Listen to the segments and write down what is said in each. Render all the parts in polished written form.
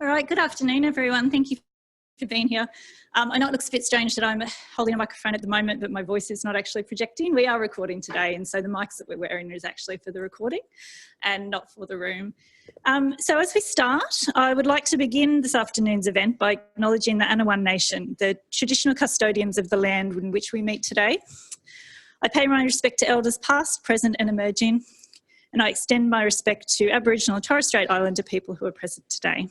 All right, good afternoon, everyone. Thank you for being here. I know it looks a bit strange that I'm holding a microphone at the moment, but my voice is not actually projecting. We are recording today, and so the mics that we're wearing is actually for the recording and not for the room. So as we start, I would like to begin this afternoon's event by acknowledging the Anaiwan Nation, the traditional custodians of the land in which we meet today. I pay my respect to elders past, present and emerging, and I extend my respect to Aboriginal and Torres Strait Islander people who are present today.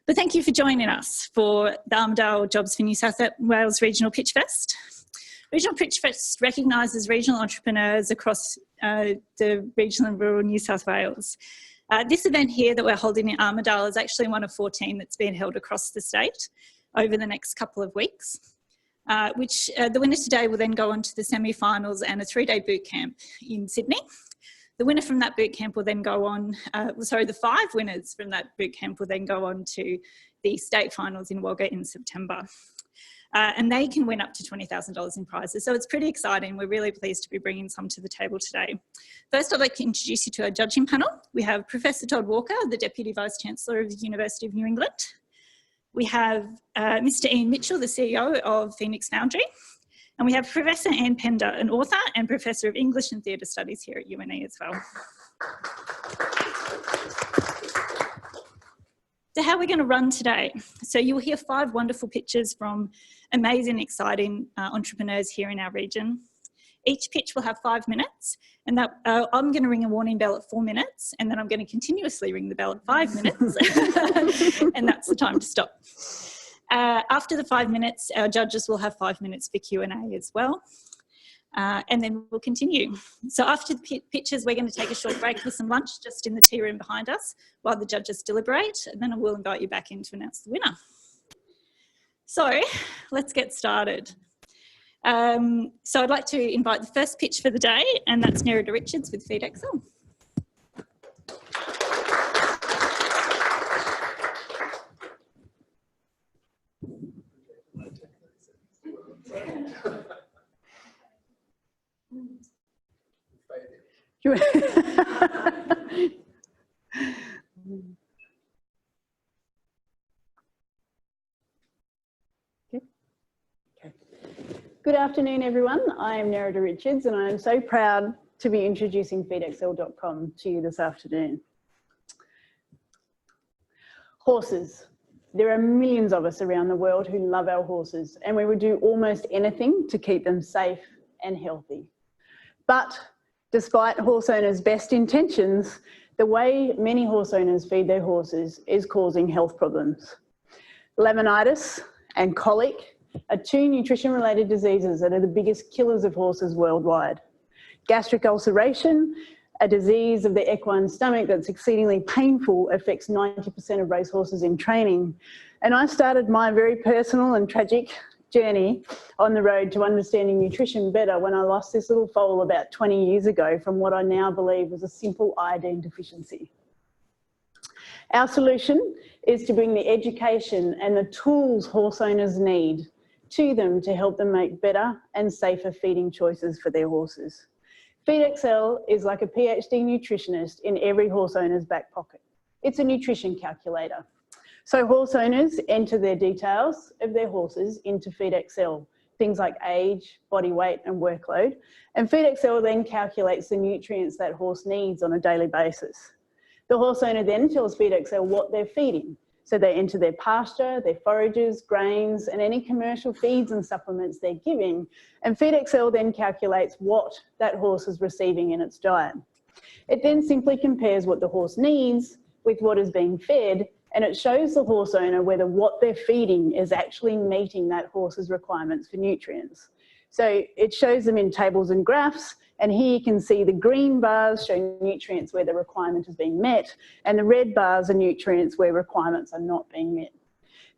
But thank you for joining us for the Armidale Jobs for New South Wales Regional Pitchfest. Regional Pitchfest recognises regional entrepreneurs across the regional and rural New South Wales. This event here that we're holding in Armidale is actually one of 14 that's being held across the state over the next couple of weeks, which the winner today will then go on to the semi-finals and a 3-day boot camp in Sydney. The winner from that boot camp will then go on, the 5 winners from that boot camp will then go on to the state finals in Wagga in September. And they can win up to $20,000 in prizes. So it's pretty exciting. We're really pleased to be bringing some to the table today. First, I'd like to introduce you to our judging panel. We have Professor Todd Walker, the Deputy Vice-Chancellor of the University of New England. We have Mr. Ian Mitchell, the CEO of Phoenix Foundry. And we have Professor Anne Pender, an author and Professor of English and Theatre Studies here at UNE as well. So how are we going to run today? So you'll hear 5 wonderful pitches from amazing, exciting entrepreneurs here in our region. Each pitch will have 5 minutes, and that I'm going to ring a warning bell at 4 minutes, and then I'm going to continuously ring the bell at 5 minutes, and that's the time to stop. After the 5 minutes, our judges will have 5 minutes for Q&A as well. And then we'll continue. So after the pitches, we're going to take a short break for some lunch just in the tea room behind us while the judges deliberate, and then I will invite you back in to announce the winner. So let's get started. So I'd like to invite the first pitch for the day, and that's Nerida Richards with FeedXL. Good afternoon, everyone. I am Nerida Richards, and I am so proud to be introducing feedxl.com to you this afternoon. Horses. There are millions of us around the world who love our horses, and we would do almost anything to keep them safe and healthy. But despite horse owners' best intentions, the way many horse owners feed their horses is causing health problems. Laminitis and colic are 2 nutrition-related diseases that are the biggest killers of horses worldwide. Gastric ulceration, a disease of the equine stomach that's exceedingly painful, affects 90% of racehorses in training. And I started my very personal and tragic journey on the road to understanding nutrition better when I lost this little foal about 20 years ago from what I now believe was a simple iodine deficiency. Our solution is to bring the education and the tools horse owners need to them to help them make better and safer feeding choices for their horses. FeedXL is like a PhD nutritionist in every horse owner's back pocket. It's a nutrition calculator. So horse owners enter their details of their horses into FeedXL, things like age, body weight and workload, and FeedXL then calculates the nutrients that horse needs on a daily basis. The horse owner then tells FeedXL what they're feeding. So they enter their pasture, their forages, grains, and any commercial feeds and supplements they're giving, and FeedXL then calculates what that horse is receiving in its diet. It then simply compares what the horse needs with what is being fed, and it shows the horse owner whether what they're feeding is actually meeting that horse's requirements for nutrients. So it shows them in tables and graphs, and here you can see the green bars show nutrients where the requirement is being met, and the red bars are nutrients where requirements are not being met.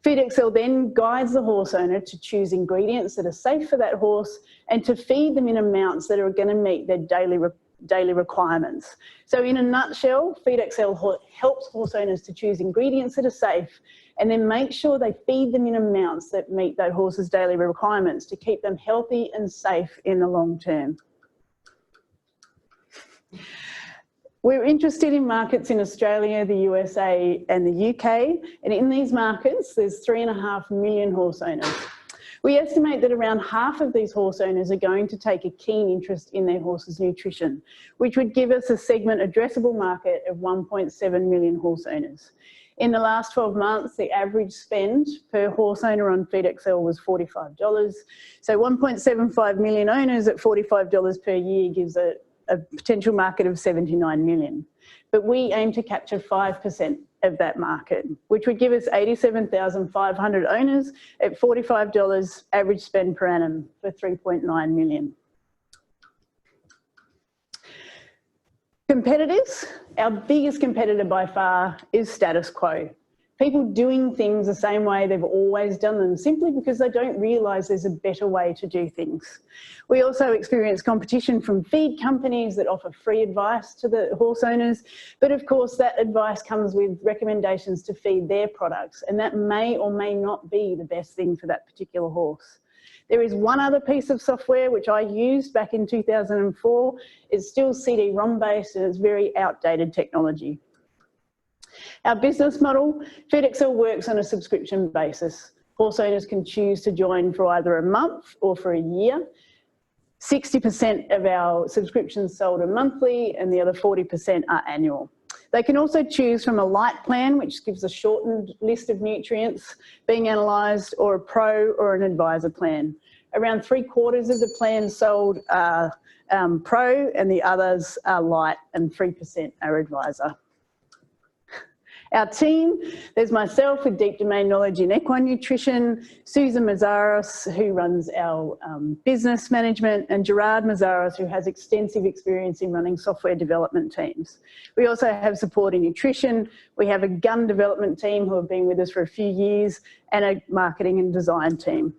FeedXL then guides the horse owner to choose ingredients that are safe for that horse and to feed them in amounts that are going to meet their daily requirements. So in a nutshell, FeedXL helps horse owners to choose ingredients that are safe and then make sure they feed them in amounts that meet that horse's daily requirements to keep them healthy and safe in the long term. We're interested in markets in Australia, the USA and the UK, and in these markets there's 3.5 million horse owners. We estimate that around half of these horse owners are going to take a keen interest in their horse's nutrition, which would give us a segment addressable market of 1.7 million horse owners. In the last 12 months, the average spend per horse owner on FeedXL was $45. So 1.75 million owners at $45 per year gives a potential market of 79 million. But we aim to capture 5% of that market, which would give us 87,500 owners at $45 average spend per annum for 3.9 million. Competitors, our biggest competitor by far is status quo. People doing things the same way they've always done them, simply because they don't realise there's a better way to do things. We also experience competition from feed companies that offer free advice to the horse owners, but of course that advice comes with recommendations to feed their products, and that may or may not be the best thing for that particular horse. There is one other piece of software which I used back in 2004. It's still CD-ROM based and it's very outdated technology. Our business model, FeedXL works on a subscription basis. Horse owners can choose to join for either a month or for a year. 60% of our subscriptions sold are monthly and the other 40% are annual. They can also choose from a light plan, which gives a shortened list of nutrients being analysed, or a pro or an advisor plan. Around 3/4 of the plans sold are pro and the others are light, and 3% are advisor. Our team, there's myself with deep domain knowledge in equine nutrition, Susan Mazzaros, who runs our business management, and Gerard Mazzaros, who has extensive experience in running software development teams. We also have support in nutrition. We have a gun development team who have been with us for a few years, and a marketing and design team.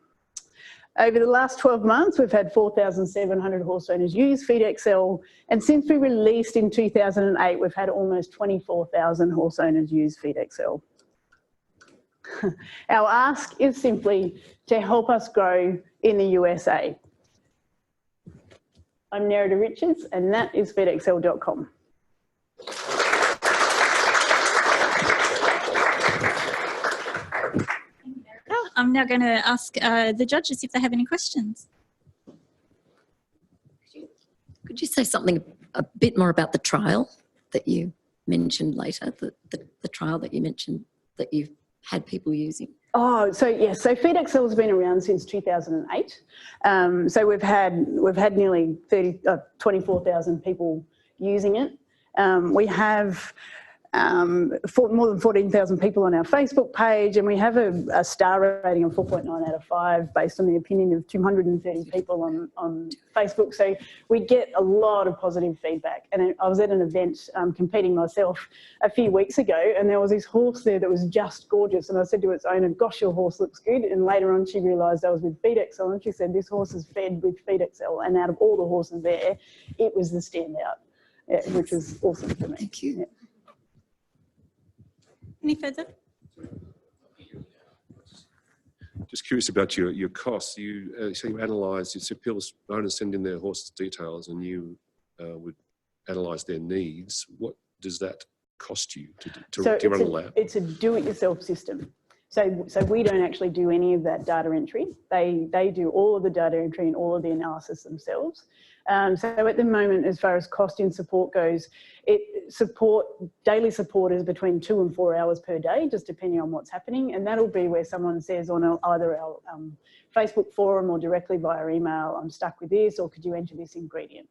Over the last 12 months, we've had 4,700 horse owners use FeedXL, and since we released in 2008, we've had almost 24,000 horse owners use FeedXL. Our ask is simply to help us grow in the USA. I'm Nerida Richards, and that is feedxl.com. I'm now going to ask the judges if they have any questions. Could you say something a bit more about the trial that you mentioned later, the trial that you mentioned that you've had people using? Oh, so yes, so FeedXL has been around since 2008. So we've had nearly 24,000 people using it. We have more than 14,000 people on our Facebook page, and we have a star rating of 4.9 out of 5 based on the opinion of 230 people on Facebook. So we get a lot of positive feedback. And I was at an event competing myself a few weeks ago, and there was this horse there that was just gorgeous. And I said to its owner, "Gosh, your horse looks good." And later on she realised I was with FeedXL, and she said, "This horse is fed with FeedXL." And out of all the horses there, it was the standout, which was awesome for me. Thank you. Yeah. Any further? Just curious about your costs. So you analyse, you said people's owners send in their horses' details and you would analyse their needs. What does that cost you to run a lab? It's a do-it-yourself system. So we don't actually do any of that data entry. They do all of the data entry and all of the analysis themselves. So at the moment, as far as cost and support goes, daily support is between 2 and 4 hours per day, just depending on what's happening. And that'll be where someone says on either our Facebook forum or directly via email, "I'm stuck with this," or "Could you enter this ingredient?"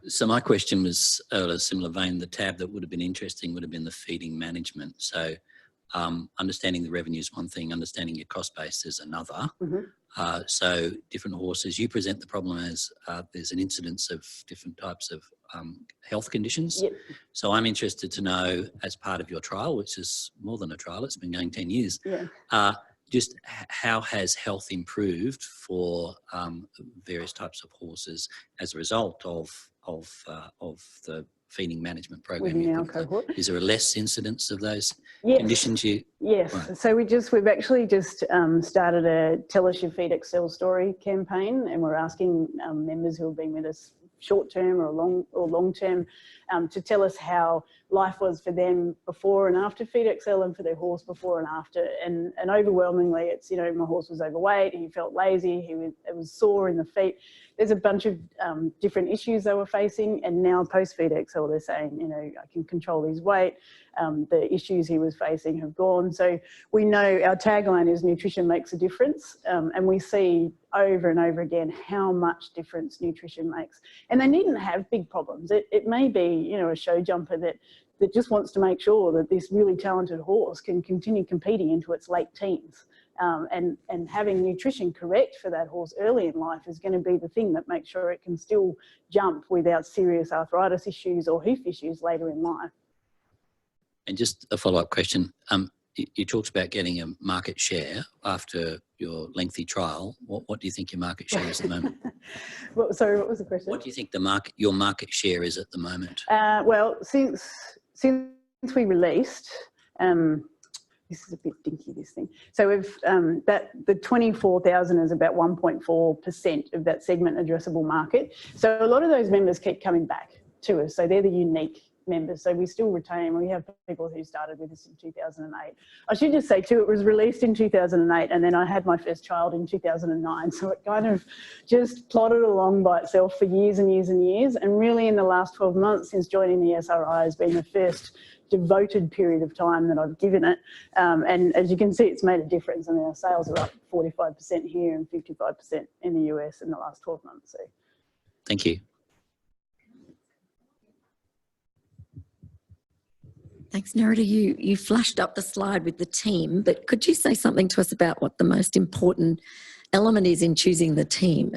So my question was a similar vein. The tab that would have been interesting would have been the feeding management. So understanding the revenue is one thing, understanding your cost base is another. Mm-hmm. So different horses, you present the problem as there's an incidence of different types of health conditions. Yep. So I'm interested to know, as part of your trial, which is more than a trial, it's been going 10 years, Yeah. just how has health improved for various types of horses as a result of the feeding management program? Within our cohort. Is there a less incidence of those Yes. conditions? Yes. Right. So we've actually just started a Tell Us Your FeedXL story campaign, and we're asking members who have been with us short term or long term, to tell us how life was for them before and after FeedXL and for their horse before and after. And overwhelmingly, it's, you know, my horse was overweight, he felt lazy, it was sore in the feet. There's a bunch of different issues they were facing, and now post FeedXL, they're saying, you know, I can control his weight. The issues he was facing have gone. So we know our tagline is nutrition makes a difference, and we see over and over again how much difference nutrition makes. And they needn't have big problems. It may be, you know, a show jumper that just wants to make sure that this really talented horse can continue competing into its late teens. And having nutrition correct for that horse early in life is going to be the thing that makes sure it can still jump without serious arthritis issues or hoof issues later in life. And just a follow-up question. You talked about getting a market share after your lengthy trial. What do you think your market share is at the moment? Sorry, what was the question? What do you think your market share is at the moment? Well, since we released, this is a bit dinky, this thing. So we've the 24,000 is about 1.4% of that segment addressable market. So a lot of those members keep coming back to us. So they're the unique members. So we still retain, we have people who started with us in 2008. I should just say too, it was released in 2008 and then I had my first child in 2009. So it kind of just plodded along by itself for years and years and years. And really in the last 12 months since joining the SRI has been the first devoted period of time that I've given it. And as you can see, it's made a difference. I mean, our sales are up 45% here and 55% in the US in the last 12 months. So. Thank you. Thanks, Nerida. You flashed up the slide with the team, but could you say something to us about what the most important element is in choosing the team?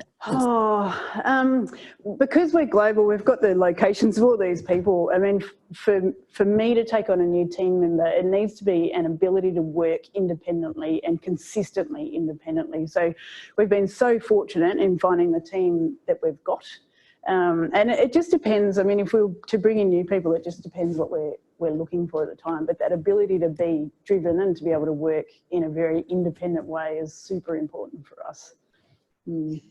Because we're global, we've got the locations of all these people. I mean, for me to take on a new team member, it needs to be an ability to work independently and consistently independently. So we've been so fortunate in finding the team that we've got. And it just depends. I mean, if we were to bring in new people, it just depends what we're looking for at the time. But that ability to be driven and to be able to work in a very independent way is super important for us. Thank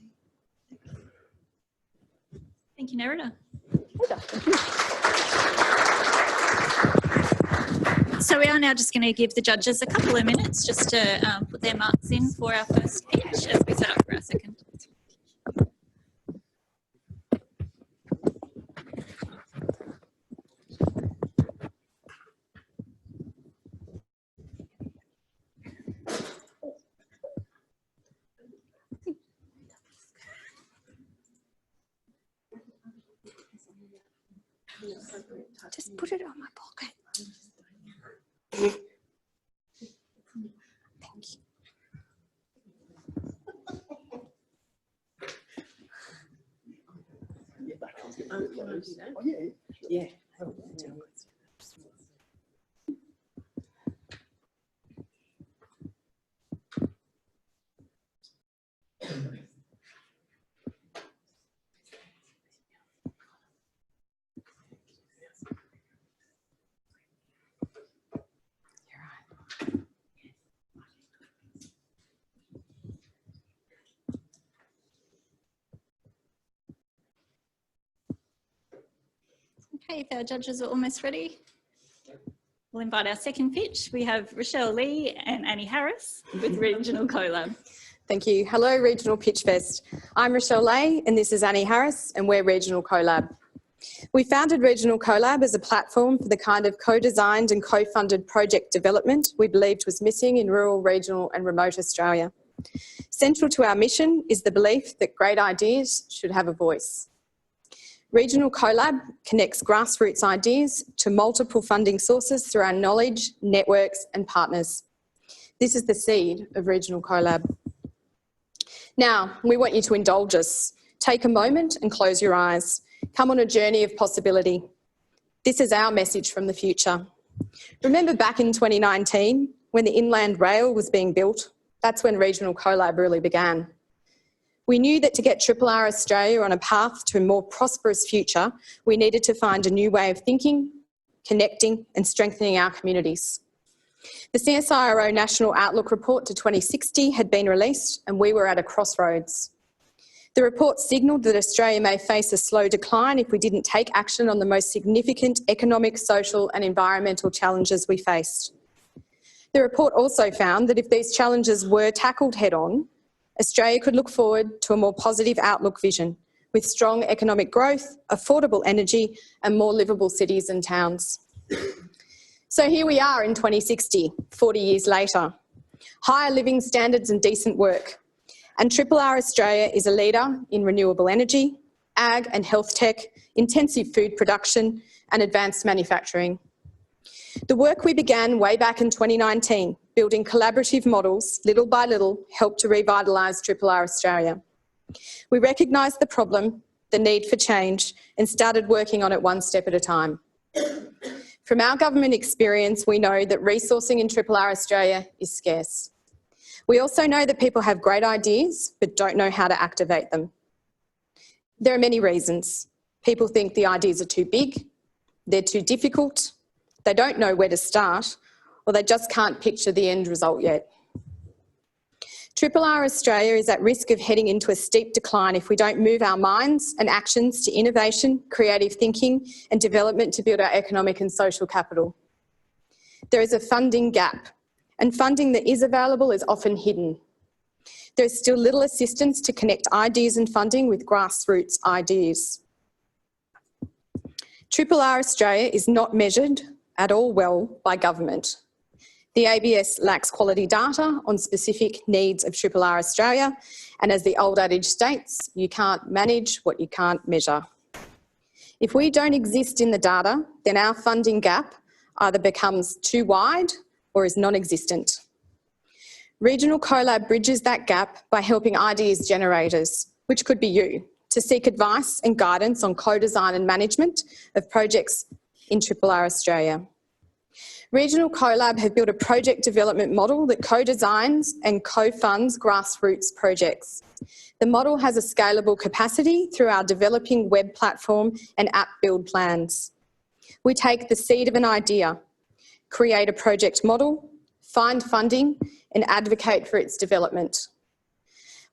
you, Nerida. So we are now just going to give the judges a couple of minutes just to put their marks in for our first pitch as we set up for our second. Just put it on my pocket. Thank you. Yeah. Okay, if our judges are almost ready, we'll invite our second pitch. We have Rochelle Lee and Annie Harris with Regional CoLab. Thank you. Hello, Regional Pitchfest. I'm Rochelle Lay and this is Annie Harris and we're Regional CoLab. We founded Regional CoLab as a platform for the kind of co-designed and co-funded project development we believed was missing in rural, regional and remote Australia. Central to our mission is the belief that great ideas should have a voice. Regional CoLab connects grassroots ideas to multiple funding sources through our knowledge, networks and partners. This is the seed of Regional CoLab. Now, we want you to indulge us. Take a moment and close your eyes. Come on a journey of possibility. This is our message from the future. Remember back in 2019 when the Inland Rail was being built? That's when Regional CoLab really began. We knew that to get RRR Australia on a path to a more prosperous future, we needed to find a new way of thinking, connecting and strengthening our communities. The CSIRO National Outlook Report to 2060 had been released and we were at a crossroads. The report signalled that Australia may face a slow decline if we didn't take action on the most significant economic, social and environmental challenges we faced. The report also found that if these challenges were tackled head-on, Australia could look forward to a more positive outlook vision, with strong economic growth, affordable energy and more livable cities and towns. So here we are in 2060, 40 years later. Higher living standards and decent work. And RRR Australia is a leader in renewable energy, ag and health tech, intensive food production and advanced manufacturing. The work we began way back in 2019, building collaborative models, little by little, helped to revitalise RRR Australia. We recognised the problem, the need for change, and started working on it one step at a time. From our government experience, we know that resourcing in RRR Australia is scarce. We also know that people have great ideas, but don't know how to activate them. There are many reasons. People think the ideas are too big, they're too difficult, they don't know where to start, or they just can't picture the end result yet. RRR Australia is at risk of heading into a steep decline if we don't move our minds and actions to innovation, creative thinking and development to build our economic and social capital. There is a funding gap, and funding that is available is often hidden. There is still little assistance to connect ideas and funding with grassroots ideas. RRR Australia is not measured at all well by government. The ABS lacks quality data on specific needs of RRR Australia, and as the old adage states, you can't manage what you can't measure. If we don't exist in the data, then our funding gap either becomes too wide or is non-existent. Regional CoLab bridges that gap by helping ideas generators, which could be you, to seek advice and guidance on co-design and management of projects in RRR Australia. Regional CoLab have built a project development model that co-designs and co-funds grassroots projects. The model has a scalable capacity through our developing web platform and app build plans. We take the seed of an idea, create a project model, find funding and advocate for its development.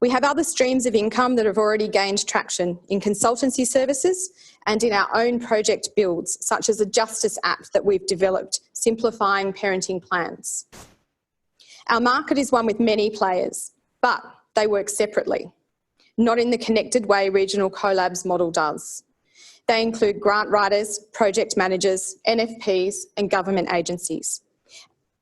We have other streams of income that have already gained traction in consultancy services and in our own project builds, such as a justice app that we've developed, simplifying parenting plans. Our market is one with many players, but they work separately, not in the connected way Regional CoLab's model does. They include grant writers, project managers, NFPs and government agencies.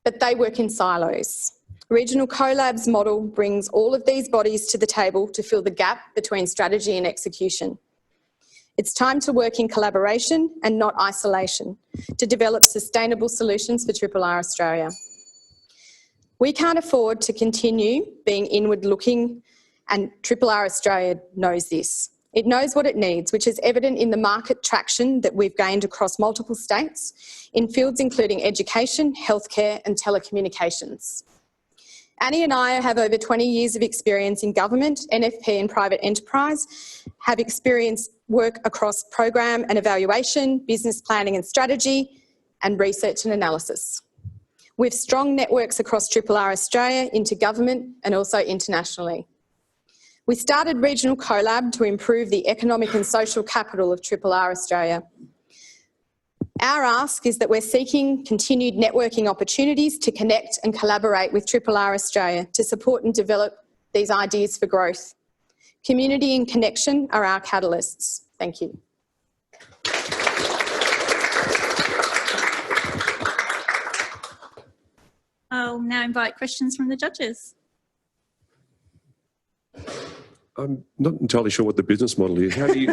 But they work in silos. Regional CoLab's model brings all of these bodies to the table to fill the gap between strategy and execution. It's time to work in collaboration and not isolation to develop sustainable solutions for RRR Australia. We can't afford to continue being inward-looking, and RRR Australia knows this. It knows what it needs, which is evident in the market traction that we've gained across multiple states in fields including education, healthcare and telecommunications. Annie and I have over 20 years of experience in government, NFP and private enterprise, have experienced work across program and evaluation, business planning and strategy, and research and analysis. We have strong networks across RRR Australia into government and also internationally. We started Regional CoLab to improve the economic and social capital of RRR Australia. Our ask is that we're seeking continued networking opportunities to connect and collaborate with RRR Australia to support and develop these ideas for growth. Community and connection are our catalysts. Thank you. I'll now invite questions from the judges. I'm not entirely sure what the business model is. How do you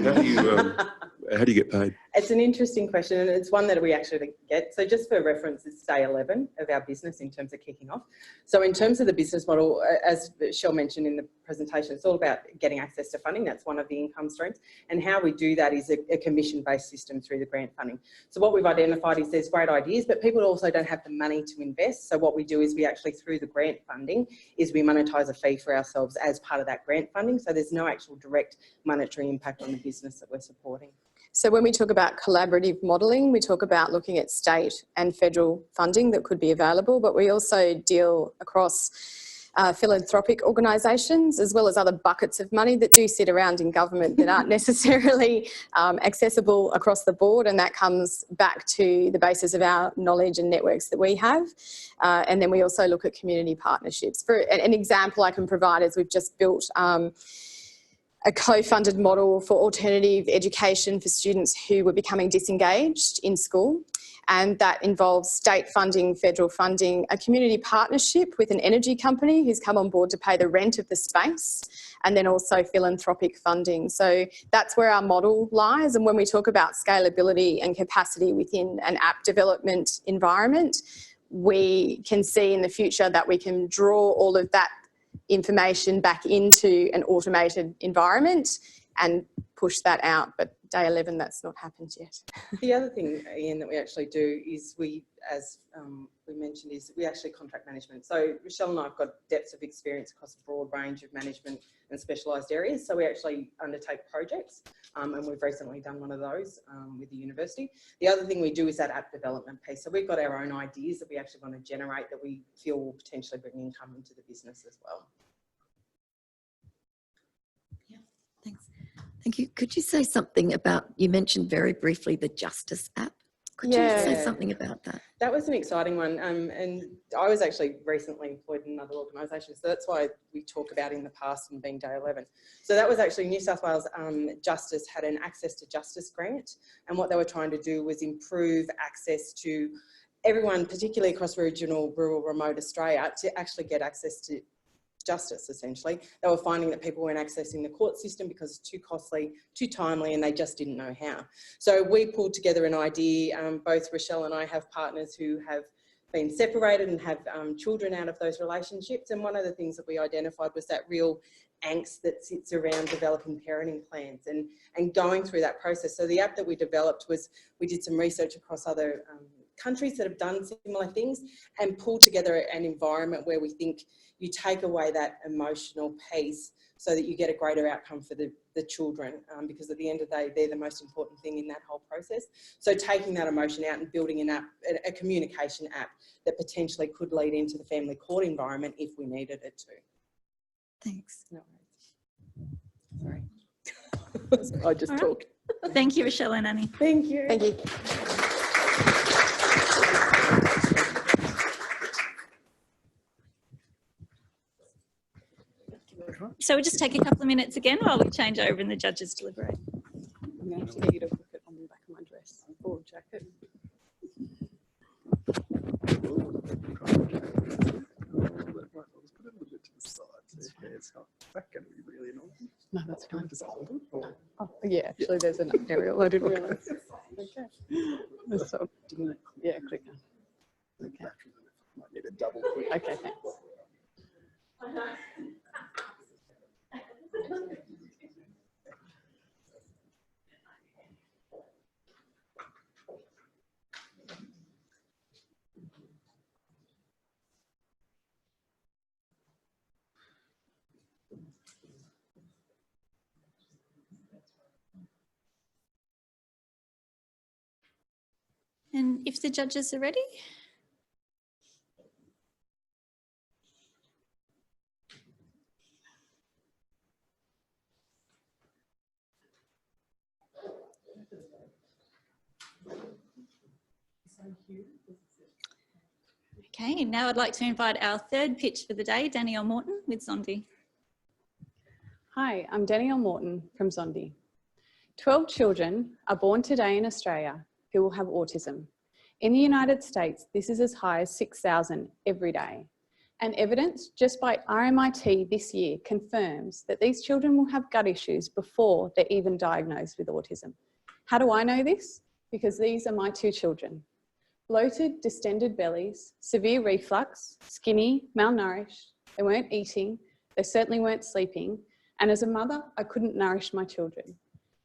get paid? It's an interesting question, and it's one that we actually get. So just for reference, it's day 11 of our business in terms of kicking off. So in terms of the business model, as Shell mentioned in the presentation, it's all about getting access to funding. That's one of the income streams. And how we do that is a commission-based system through the grant funding. So what we've identified is there's great ideas, but people also don't have the money to invest. So what we do is we actually, through the grant funding, is we monetize a fee for ourselves as part of that grant funding. So there's no actual direct monetary impact on the business that we're supporting. So when we talk about collaborative modelling, we talk about looking at state and federal funding that could be available, but we also deal across philanthropic organisations, as well as other buckets of money that do sit around in government that aren't necessarily accessible across the board, and that comes back to the basis of our knowledge and networks that we have. And then we also look at community partnerships. For an example I can provide is we've just built a co-funded model for alternative education for students who were becoming disengaged in school. And that involves state funding, federal funding, a community partnership with an energy company who's come on board to pay the rent of the space, and then also philanthropic funding. So that's where our model lies. And when we talk about scalability and capacity within an app development environment, we can see in the future that we can draw all of that information back into an automated environment and push that out. But day 11, that's not happened yet. The other thing, Ian, that we actually do is we, as we mentioned, is we actually contract management. So Rochelle and I have got depths of experience across a broad range of management and specialised areas. So we actually undertake projects, and we've recently done one of those with the university. The other thing we do is that app development piece. So we've got our own ideas that we actually want to generate that we feel will potentially bring income into the business as well. Yeah, thanks. Thank you. Could you say something about, you mentioned very briefly the Justice app. Could you say something about that? That was an exciting one. And I was actually recently employed in another organisation. So that's why we talk about in the past and being day 11. So that was actually New South Wales Justice had an Access to Justice grant. And what they were trying to do was improve access to everyone, particularly across regional, rural, remote Australia, to actually get access to justice, essentially. They were finding that people weren't accessing the court system because it's too costly, too timely, and they just didn't know how. So we pulled together an idea. Both Rochelle and I have partners who have been separated and have children out of those relationships. And one of the things that we identified was that real angst that sits around developing parenting plans and going through that process. So the app that we developed was, we did some research across other countries that have done similar things and pulled together an environment where we think you take away that emotional piece so that you get a greater outcome for the children, because at the end of the day, they're the most important thing in that whole process. So taking that emotion out and building an app, a communication app that potentially could lead into the family court environment if we needed it to. Thanks. No worries. Sorry. I just talked. Thank you, Rochelle and Annie. Thank you. Thank you. So we'll just take a couple of minutes again while we change over and the judges deliberate. I'm going to have to get you to put it on the back of my dress or jacket. No, that's fine. Just hold it. Oh, yeah, actually there's an aerial. I didn't realise. Okay. So, yeah, click on. Okay. Might need a double click. Okay, thanks. And if the judges are ready. Okay, now I'd like to invite our third pitch for the day, Danielle Morton with Zondi. Hi, I'm Danielle Morton from Zondi. 12 children are born today in Australia who will have autism. In the United States, this is as high as 6,000 every day. And evidence just by RMIT this year confirms that these children will have gut issues before they're even diagnosed with autism. How do I know this? Because these are my two children. Bloated, distended bellies, severe reflux, skinny, malnourished, they weren't eating, they certainly weren't sleeping, and as a mother, I couldn't nourish my children.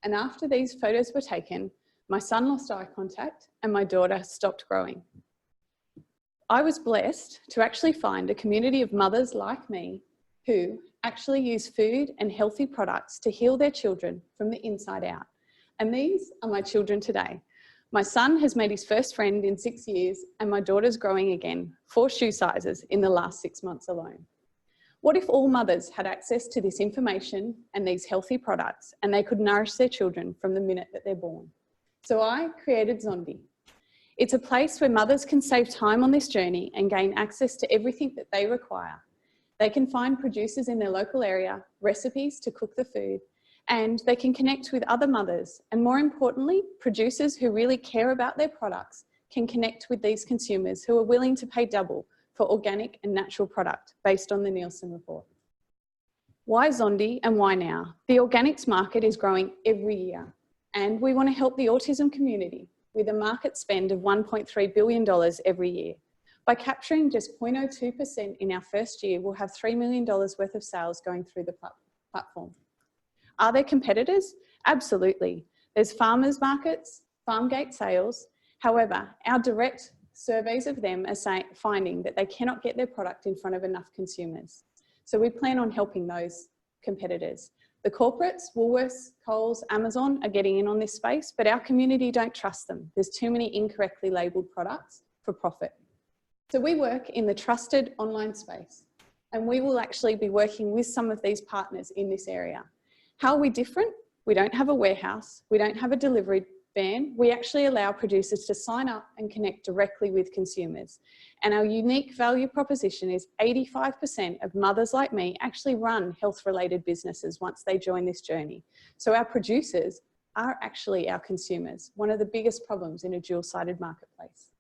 And after these photos were taken, my son lost eye contact and my daughter stopped growing. I was blessed to actually find a community of mothers like me who actually use food and healthy products to heal their children from the inside out. And these are my children today. My son has made his first friend in 6 years and my daughter's growing again, 4 shoe sizes in the last 6 months alone. What if all mothers had access to this information and these healthy products and they could nourish their children from the minute that they're born? So I created Zondi. It's a place where mothers can save time on this journey and gain access to everything that they require. They can find producers in their local area, recipes to cook the food, and they can connect with other mothers. And more importantly, producers who really care about their products can connect with these consumers who are willing to pay double for organic and natural product based on the Nielsen report. Why Zondi and why now? The organics market is growing every year, and we want to help the autism community with a market spend of $1.3 billion every year. By capturing just 0.02% in our first year, we'll have $3 million worth of sales going through the platform. Are there competitors? Absolutely. There's farmers markets, farm gate sales. However, our direct surveys of them are finding that they cannot get their product in front of enough consumers. So we plan on helping those competitors. The corporates, Woolworths, Coles, Amazon are getting in on this space, but our community don't trust them. There's too many incorrectly labelled products for profit. So we work in the trusted online space, and we will actually be working with some of these partners in this area. How are we different? We don't have a warehouse. We don't have a delivery van. We actually allow producers to sign up and connect directly with consumers. And our unique value proposition is 85% of mothers like me actually run health-related businesses once they join this journey. So our producers are actually our consumers, one of the biggest problems in a dual-sided marketplace.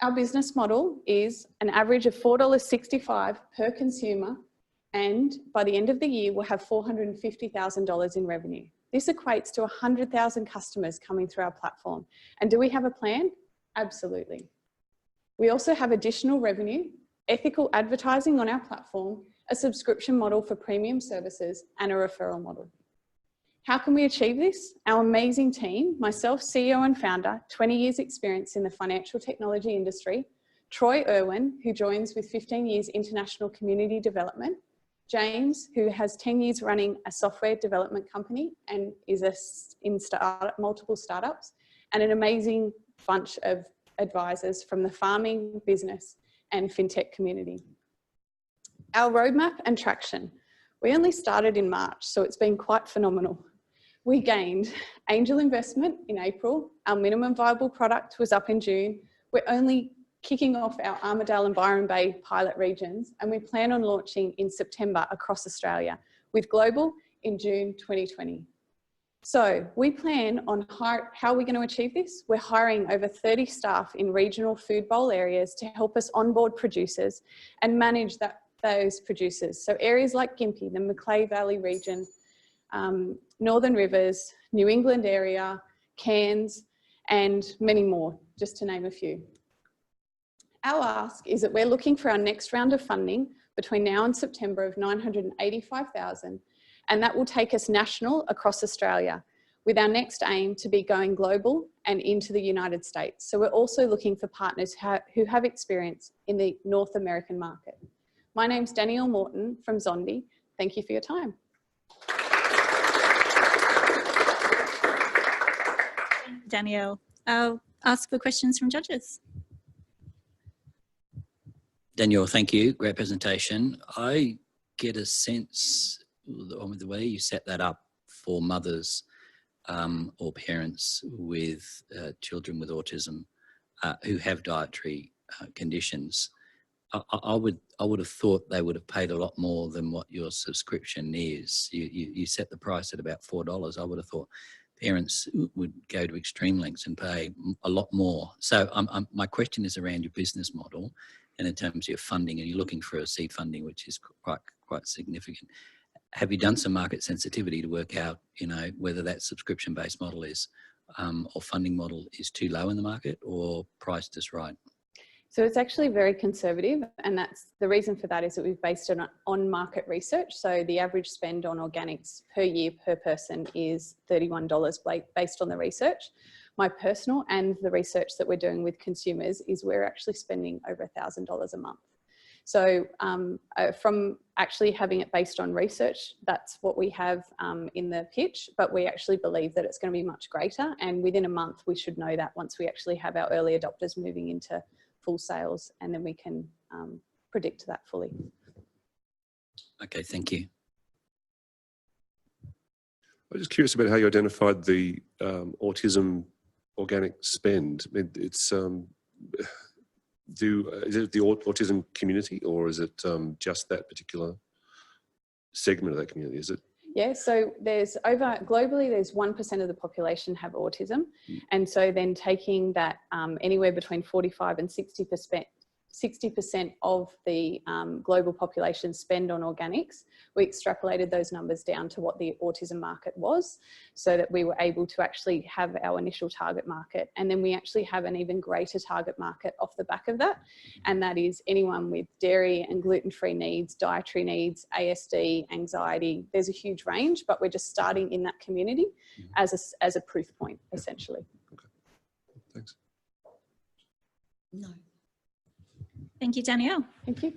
Our business model is an average of $4.65 per consumer, and by the end of the year, we'll have $450,000 in revenue. This equates to 100,000 customers coming through our platform. And do we have a plan? Absolutely. We also have additional revenue, ethical advertising on our platform, a subscription model for premium services, and a referral model. How can we achieve this? Our amazing team, myself, CEO and founder, 20 years experience in the financial technology industry, Troy Irwin, who joins with 15 years international community development, James, who has 10 years running a software development company and is in multiple startups, and an amazing bunch of advisors from the farming, business, and fintech community. Our roadmap and traction. We only started in March, so it's been quite phenomenal. We gained angel investment in April. Our minimum viable product was up in June. We're only kicking off our Armidale and Byron Bay pilot regions, and we plan on launching in September across Australia, with global in June 2020. So we plan on how are we going to achieve this? We're hiring over 30 staff in regional food bowl areas to help us onboard producers and manage those producers. So areas like Gympie, the Macleay Valley region, Northern Rivers, New England area, Cairns, and many more, just to name a few. Our ask is that we're looking for our next round of funding between now and September of $985,000, and that will take us national across Australia, with our next aim to be going global and into the United States. So we're also looking for partners who have experience in the North American market. My name's Danielle Morton from Zondi. Thank you for your time. Danielle, I'll ask for questions from judges. Danielle, thank you. Great presentation. I get a sense with the way you set that up for mothers or parents with children with autism who have dietary conditions. I would have thought they would have paid a lot more than what your subscription is. You set the price at about $4. I would have thought parents would go to extreme lengths and pay a lot more. So my question is around your business model and in terms of your funding, and you're looking for a seed funding, which is quite significant. Have you done some market sensitivity to work out, whether that subscription-based model is or funding model is too low in the market or priced just right? So it's actually very conservative, and that's the reason for that is that we've based it on market research. So the average spend on organics per year per person is $31 based on the research. My personal and the research that we're doing with consumers is we're actually spending over $1,000 a month. So from actually having it based on research, that's what we have in the pitch, but we actually believe that it's going to be much greater, and within a month we should know that once we actually have our early adopters moving into full sales, and then we can predict that fully. Okay, thank you. I'm just curious about how you identified the autism organic spend. I mean, it's is it the autism community, or is it just that particular segment of that community? Is it? Yeah, so there's globally, there's 1% of the population have autism. And so then taking that anywhere between 45 and 60% of the global population spend on organics, we extrapolated those numbers down to what the autism market was, so that we were able to actually have our initial target market. And then we actually have an even greater target market off the back of that. And that is anyone with dairy and gluten-free needs, dietary needs, ASD, anxiety. There's a huge range, but we're just starting in that community as a proof point, essentially. Okay. Thanks. No. Thank you, Danielle. Thank you.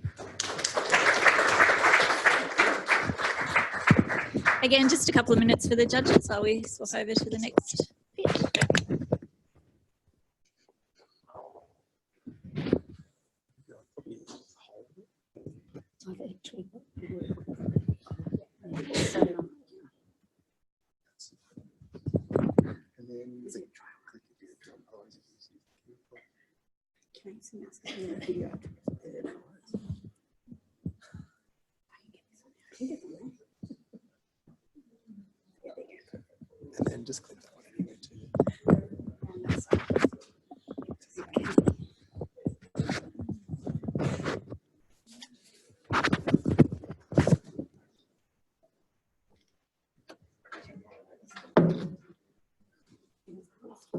Again, just a couple of minutes for the judges while we swap over to the next pitch. And then just click that one anyway too.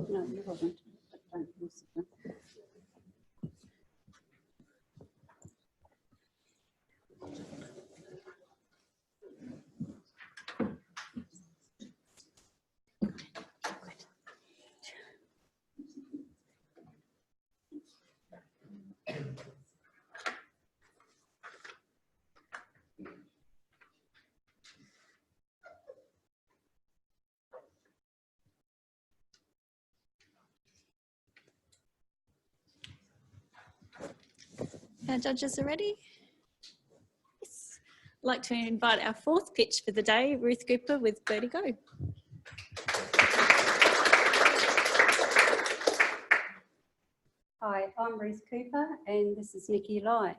No, you wasn't. Our judges are ready. Yes. I'd like to invite our fourth pitch for the day, Ruth Cooper with Birdie Go. Hi, I'm Ruth Cooper and this is Nikki Lai.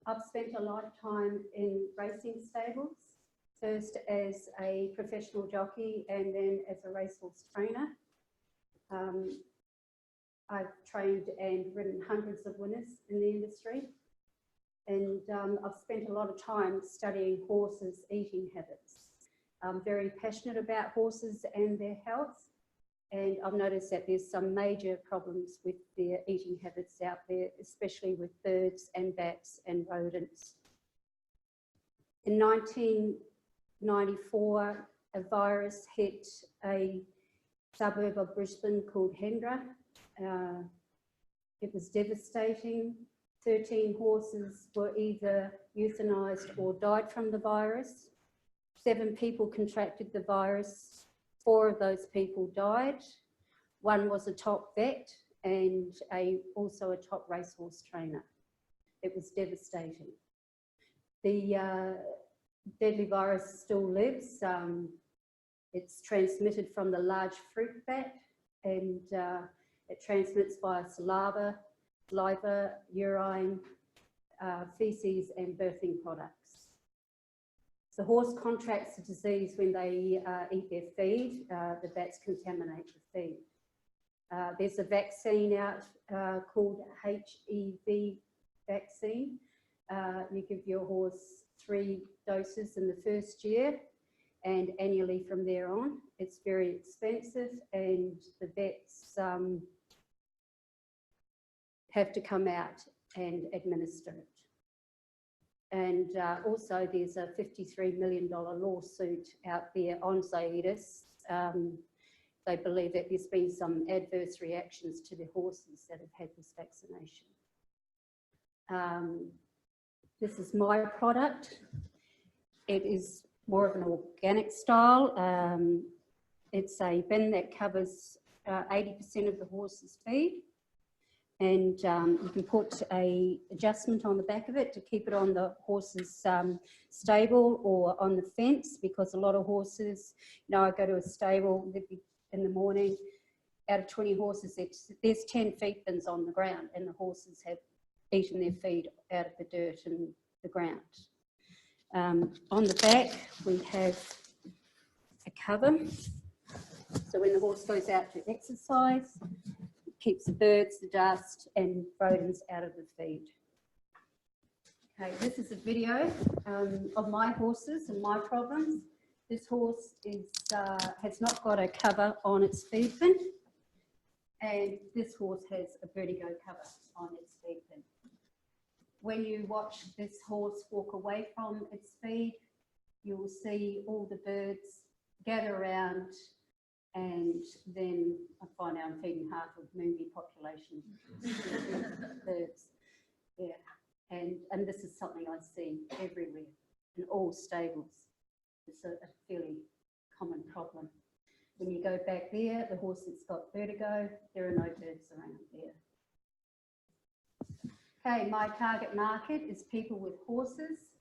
I've spent a lifetime in racing stables, first as a professional jockey and then as a racehorse trainer. I've trained and ridden hundreds of winners in the industry, and I've spent a lot of time studying horses' eating habits. I'm very passionate about horses and their health, and I've noticed that there's some major problems with their eating habits out there, especially with birds and bats and rodents. In 1994, a virus hit a suburb of Brisbane called Hendra. It was devastating. 13 horses were either euthanized or died from the virus. 7 people contracted the virus. 4 of those people died. 1 was a top vet and also a top racehorse trainer. It was devastating. The deadly virus still lives. It's transmitted from the large fruit bat, and it transmits via saliva, urine, feces and birthing products. The horse contracts the disease when they eat their feed. The bats contaminate the feed. There's a vaccine out called HEV vaccine. You give your horse 3 doses in the first year and annually from there on. It's very expensive, and the vets have to come out and administer it. And also there's a $53 million lawsuit out there on Zaidus. They believe that there's been some adverse reactions to the horses that have had this vaccination. This is my product. It is more of an organic style. It's a bin that covers 80% of the horse's feed. and you can put a adjustment on the back of it to keep it on the horse's stable or on the fence, because a lot of horses, you know, I go to a stable in the morning, out of 20 horses, there's 10 feed bins on the ground, and the horses have eaten their feed out of the dirt and the ground. On the back, we have a cover. So when the horse goes out to exercise, it keeps the birds, the dust and rodents out of the feed. Okay, this is a video of my horses and my problems. This horse has not got a cover on its feed bin, and this horse has a vertigo cover on its feed bin. When you watch this horse walk away from its feed, you will see all the birds gather around, and then I find out I'm feeding half of Moonbee population birds. Yeah, and this is something I see everywhere in all stables. It's a fairly common problem. When you go back there, the horse that's got vertigo, there are no birds around there. Okay, my target market is people with horses.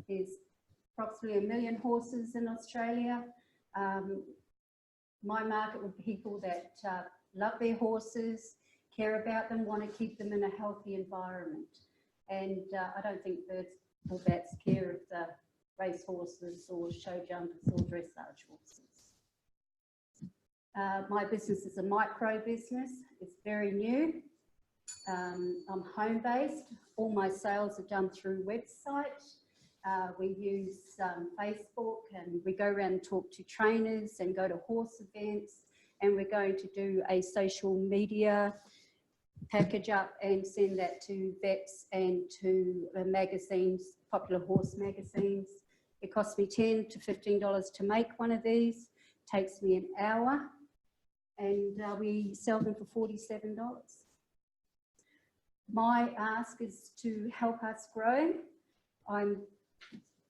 There's approximately 1 million horses in Australia. My market would be people that love their horses, care about them, want to keep them in a healthy environment. And I don't think birds or bats care if they're race horses or show jumpers or dressage horses. My business is a micro business. It's very new. I'm home-based. All my sales are done through website. We use Facebook, and we go around and talk to trainers and go to horse events, and we're going to do a social media package up and send that to vets and to magazines, popular horse magazines. It costs me $10 to $15 to make one of these. It takes me an hour, and we sell them for $47. My ask is to help us grow. I'm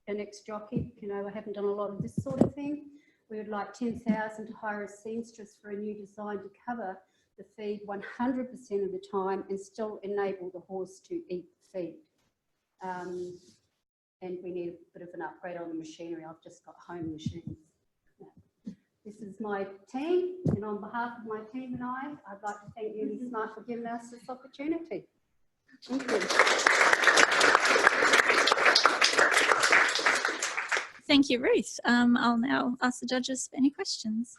an ex-jockey, you know, I haven't done a lot of this sort of thing. We would like 10,000 to hire a seamstress for a new design to cover the feed 100% of the time and still enable the horse to eat the feed. And we need a bit of an upgrade on the machinery. I've just got home machines. This is my team, and on behalf of my team and I'd like to thank Uni Smart for giving us this opportunity. Thank you. Thank you, Ruth. I'll now ask the judges for any questions.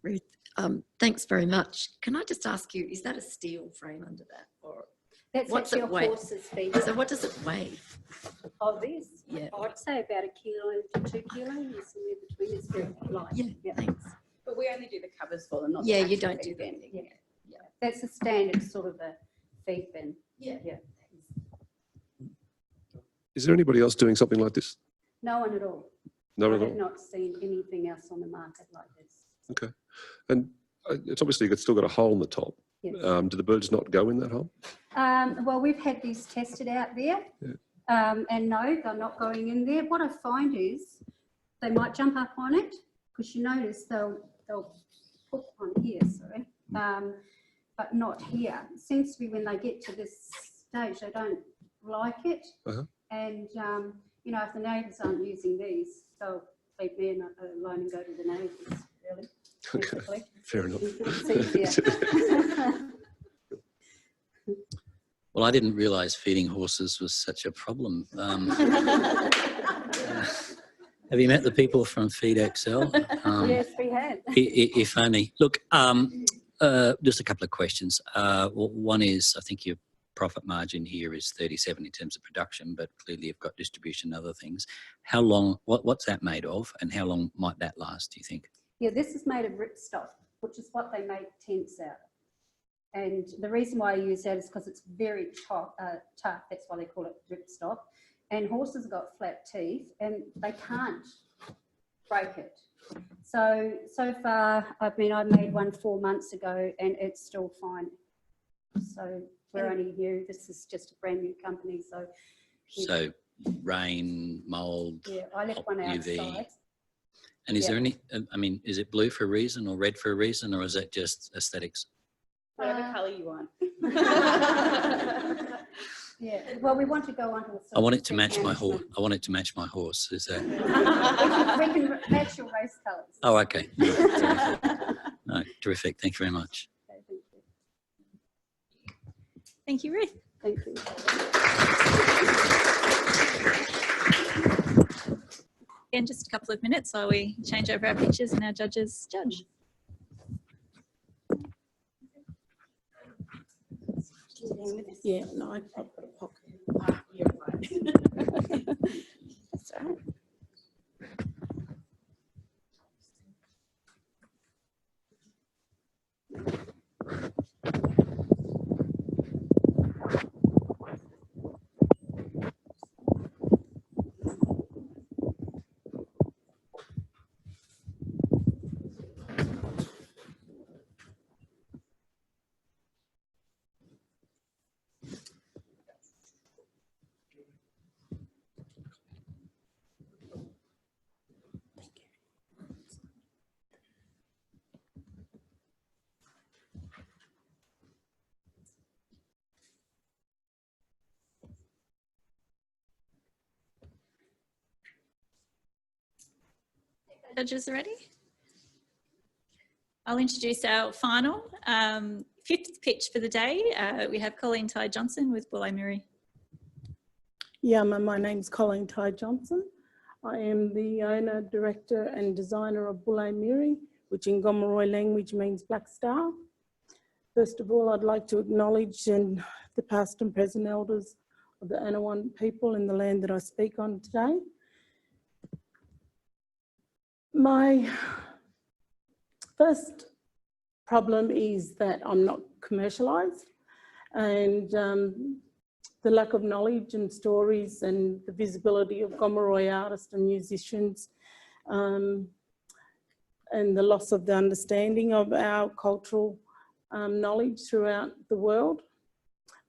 Ruth, thanks very much. Can I just ask you, is that a steel frame under that? Or That's what's actually it weigh? a horse's feed. So what does it weigh? Of this? Yeah. I'd say about 1 kilo to 2 kilos, somewhere between. It's very light. Yeah, thanks. But we only do the covers for them, not Yeah, the you actual don't do feed bin. that. Yeah. Yeah. That's a standard sort of a feed bin. Yeah. Yeah. Is there anybody else doing something like this? No one at all. No, I at have all. not seen anything else on the market like this. Okay. And it's obviously still got a hole in the top. Yes. Do the birds not go in that hole? Well, we've had these tested out there, and no, they're not going in there. What I find is they might jump up on it, because you notice they'll hook on here, sorry, but not here. It seems to be when they get to this stage, they don't like it. And you know, if the neighbours aren't using these, they'll leave me alone and go to the neighbours, really. Okay, fair enough. It's easier. Well, I didn't realise feeding horses was such a problem. Have you met the people from Feed XL? Yes, we have. If only. Look, just a couple of questions. One is, I think your profit margin here is 37 in terms of production, but clearly you've got distribution and other things. How long, what's that made of, and how long might that last, do you think? Yeah, this is made of ripstop, which is what they make tents out of. And the reason why I use that is because it's very tough. That's why they call it ripstop. And horses have got flat teeth and they can't break it. So far, I made one 4 months ago and it's still fine. So we're only new. This is just a brand new company. So rain, mould, yeah, I left one UV. outside. And is there any, I mean, is it blue for a reason or red for a reason, or is that just aesthetics? Whatever colour you want. Yeah, well, we want to go on to the... I want it to match my horse. I want it to match my horse. Is that? We can match your race colours. Oh, okay. No, terrific. Thank you very much. Okay, thank you. Thank you, Ruth. Thank you. Again, just a couple of minutes while we change over our pictures and our judges judge. Yeah, no, I've got a pocket. That's all right. Judges are ready? I'll introduce our final fifth pitch for the day. We have Colleen Ty Johnson with Bulli Miri. Yeah, my name's Colleen Ty Johnson. I am the owner, director and designer of Bulli Miri, which in Gomeroi language means Black Star. First of all, I'd like to acknowledge the past and present elders of the Anawan people in the land that I speak on today. My first problem is that I'm not commercialised, and the lack of knowledge and stories and the visibility of Gomeroi artists and musicians, and the loss of the understanding of our cultural knowledge throughout the world.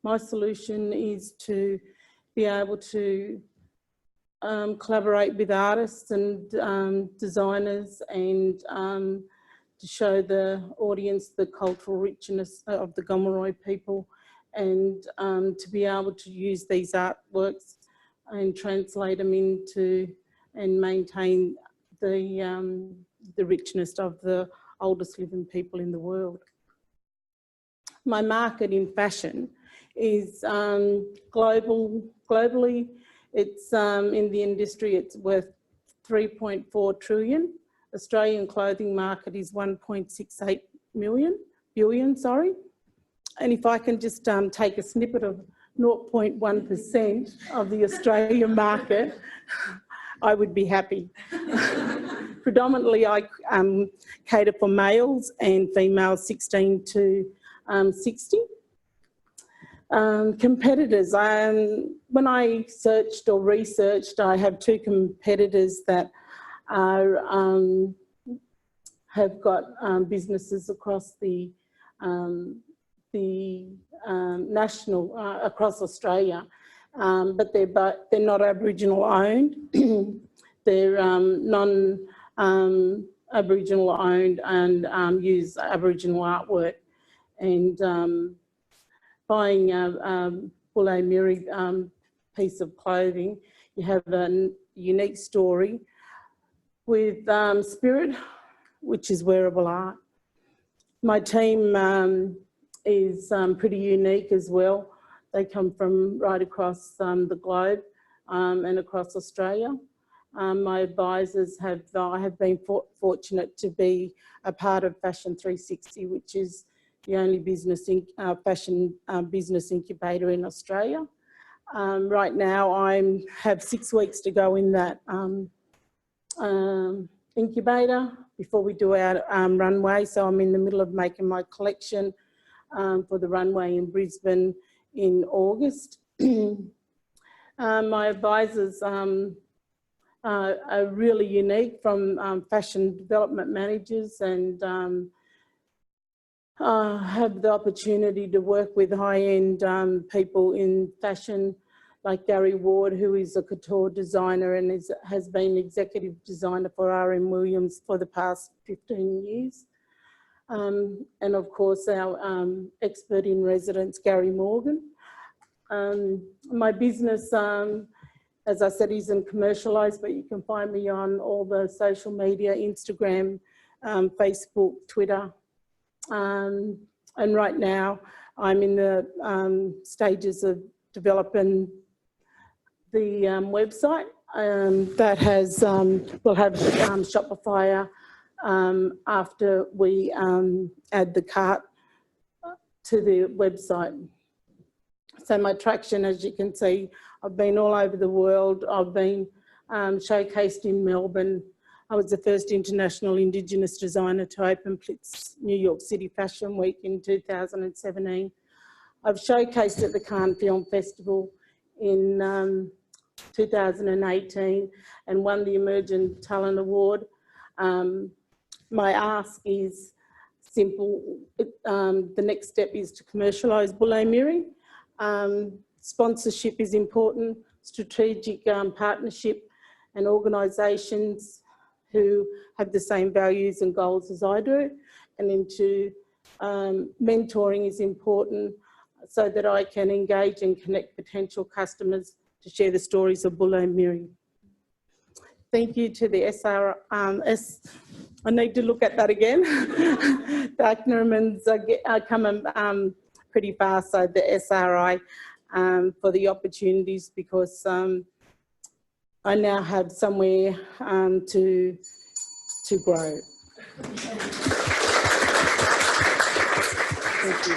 My solution is to be able to collaborate with artists and designers and to show the audience the cultural richness of the Gomeroi people, and to be able to use these artworks and translate them into and maintain the richness of the oldest living people in the world. My market in fashion is globally. It's in the industry, it's worth 3.4 trillion. Australian clothing market is 1.68 billion, sorry. And if I can just take a snippet of 0.1% of the Australian market, I would be happy. Predominantly, I cater for males and females 16 to 60. Competitors, when I searched or researched, I have two competitors that are, have got businesses across the national, across Australia, but they're not Aboriginal owned. They're non-Aboriginal owned and use Aboriginal artwork. And buying a Bulli Miri piece of clothing, you have a unique story with spirit, which is wearable art. My team is pretty unique as well. They come from right across the globe and across Australia. My advisors I have been fortunate to be a part of Fashion 360, which is the only business fashion business incubator in Australia. Right now I have 6 weeks to go in that incubator before we do our runway. So I'm in the middle of making my collection for the runway in Brisbane in August. My advisors are really unique, from fashion development managers, and have the opportunity to work with high-end people in fashion, like Gary Ward, who is a couture designer and has been executive designer for R.M. Williams for the past 15 years. and of course our expert in residence, Gary Morgan. My business, as I said, isn't commercialised, but you can find me on all the social media, Instagram, Facebook, Twitter. And right now I'm in the stages of developing the website that has, will have Shopify after we add the cart to the website. So my traction, as you can see, I've been all over the world. I've been showcased in Melbourne. I was the first international Indigenous designer to open Plitz New York City Fashion Week in 2017. I've showcased at the Cannes Film Festival in 2018 and won the Emerging Talent Award. My ask is simple. The next step is to commercialise Bulle Miri. Sponsorship is important, strategic partnership, and organisations who have the same values and goals as I do. And into mentoring is important so that I can engage and connect potential customers to share the stories of Bulle Miri. Thank you to the SRS. I need to look at that again. The acronyms are coming pretty fast, so the SRI for the opportunities, because I now have somewhere to grow. Thank you.